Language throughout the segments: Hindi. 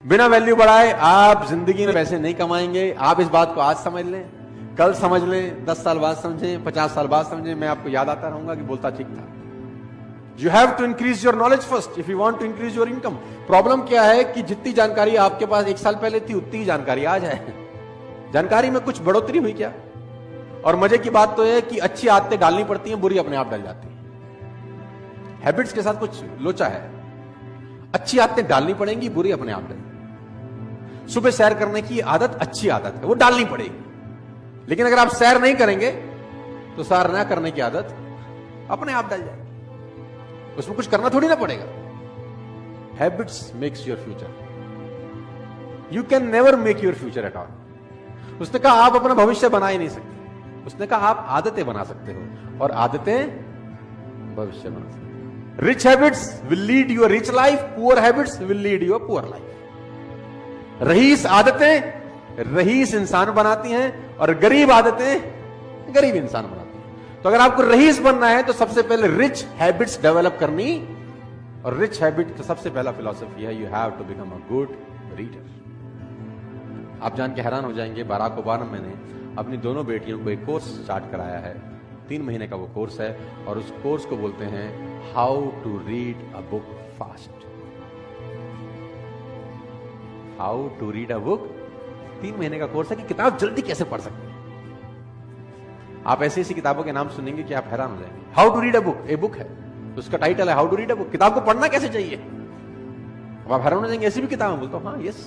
बिना वैल्यू बढ़ाए आप जिंदगी में पैसे नहीं कमाएंगे। आप इस बात को आज समझ लें, कल समझ लें, 10 साल बाद समझें, 50 साल बाद समझें, मैं आपको याद आता रहूंगा कि बोलता ठीक था। You have to increase your knowledge first if you want to increase your income. Problem क्या है कि जितनी जानकारी आपके पास 1 साल पहले थी उतनी ही जानकारी आज है। जानकारी में कुछ बढ़ोतरी हुई क्या? और मजे की बात तो है कि अच्छी आदतें डालनी पड़ती हैं, बुरी अपने आप डल जाती हैं। हैबिट्स के साथ कुछ लोचा है। अच्छी आदतें डालनी पड़ेंगी, बुरी अपने आप डल। सुबह सैर करने की आदत अच्छी आदत है, वो डालनी पड़ेगी। लेकिन अगर आप सैर नहीं करेंगे तो सैर ना करने की आदत अपने आप डल जाएगी। उसमें कुछ करना थोड़ी ना पड़ेगा। Habits makes your future. You can never make your future at all. उसने कहा आप अपना भविष्य बना ही नहीं सकते। उसने कहा आप आदतें बना सकते हो, और आदतें भविष्य बना सकते हो। Rich habits will lead you a rich life, poor habits will lead you a poor life. रईस आदतें रईस इंसान बनाती हैं, और गरीब आदतें गरीब इंसान बनाती हैं। तो अगर आपको रईस बनना है तो सबसे पहले रिच हैबिट्स डेवलप करनी, और रिच हैबिट का सबसे पहला फिलॉसफी है you have to become a good reader. आप जान के हैरान हो जाएंगे, बाराक ओबामा ने अपनी दोनों बेटियों को एक कोर्स स्टार्ट कराया है। 3 महीने का वो कोर्स है, और उस कोर्स को बोलते हैं how to read a book fast. How to read a book. 3 महीने का कोर्स है कि किताब जल्दी कैसे पढ़ सकते हैं। आप ऐसी ऐसी किताबों के नाम सुनेंगे कि आप हैरान हो जाएंगे। How to read a book, a book है, उसका टाइटल है how to read a book. किताब को पढ़ना कैसे चाहिए, अब आप हैरान हो जाएंगे। ऐसी भी किताब है, बोलता हूं हाँ यस,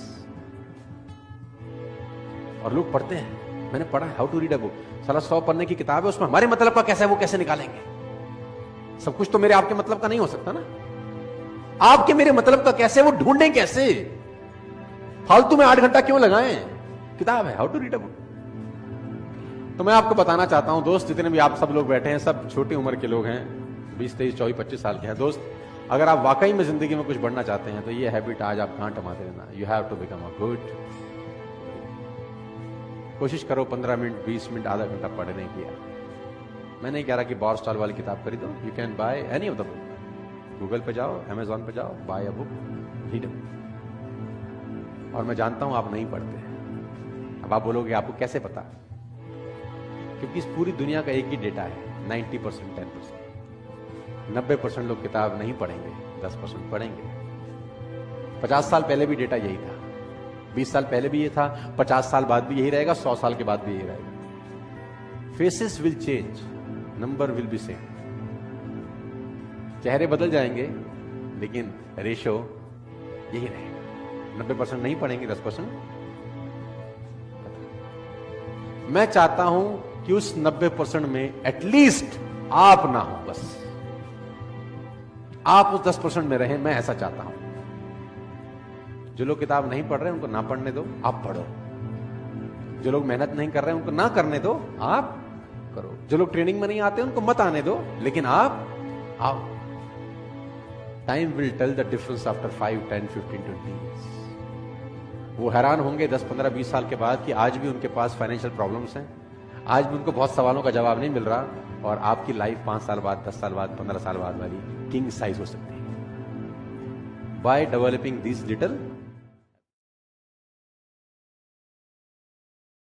और लोग पढ़ते हैं। मैंने पढ़ा है how to read a book. साला 100 पन्ने की किताब है, उसमें हमारे मतलब का कैसा है वो कैसे निकालेंगे। सब कुछ तो मेरे आपके मतलब का नहीं हो सकता ना। आपके मेरे मतलब का कैसे, वो ढूंढें कैसे। फालतू में 8 घंटा क्यों लगाएं। किताब है how to read a book. तो मैं आपको बताना चाहता हूं दोस्त, जितने भी आप सब लोग बैठे हैं, सब छोटी उम्र के लोग हैं, 20, 23, 24, 25 साल के हैं। दोस्त, अगर आप वाकई में जिंदगी में कुछ बढ़ना चाहते हैं तो ये हैबिट आज आप गांठ मारते रहना। You have to become a good. कोशिश करो 15 मिनट, 20 मिनट, आधा घंटा पढ़ने की। मैं नहीं कह रहा कि बॉर स्टॉल वाली किताब खरीदो। You can by any of the book. Google पे जाओ, अमेजॉन पे जाओ, बाय अ बुक, रीड। और मैं जानता हूं आप नहीं पढ़ते। अब आप बोलोगे आपको कैसे पता? क्योंकि इस पूरी दुनिया का एक ही डेटा है, 90%, 10%। 90% लोग किताब नहीं पढ़ेंगे, 10% पढ़ेंगे। 50 साल पहले भी डेटा यही था, 20 साल पहले भी ये था, 50 साल बाद भी यही रहेगा, 100 साल के बाद भी यही रहेगा। Faces will change, number will be same. चेहरे बदल जाएंगे, लेकिन रेशो यही रहेगा। 90% नहीं पढ़ेंगे, 10%। मैं चाहता हूं कि उस 90% में एटलीस्ट आप ना हो, बस आप उस 10% में रहें। मैं ऐसा चाहता हूं। जो लोग किताब नहीं पढ़ रहे उनको ना पढ़ने दो, आप पढ़ो। जो लोग मेहनत नहीं कर रहे उनको ना करने दो, आप करो। जो लोग ट्रेनिंग में नहीं आते उनको मत आने दो, लेकिन आप आओ। Time will tell the difference after 5, 10, 15, 20 years। वो हैरान होंगे 10, 15, 20 साल के बाद कि आज भी उनके पास फाइनेंशियल प्रॉब्लम्स हैं, आज भी उनको बहुत सवालों का जवाब नहीं मिल रहा, और आपकी लाइफ 5 साल बाद, 10 साल बाद, 15 साल बाद वाली किंग साइज हो सकती है। By developing this little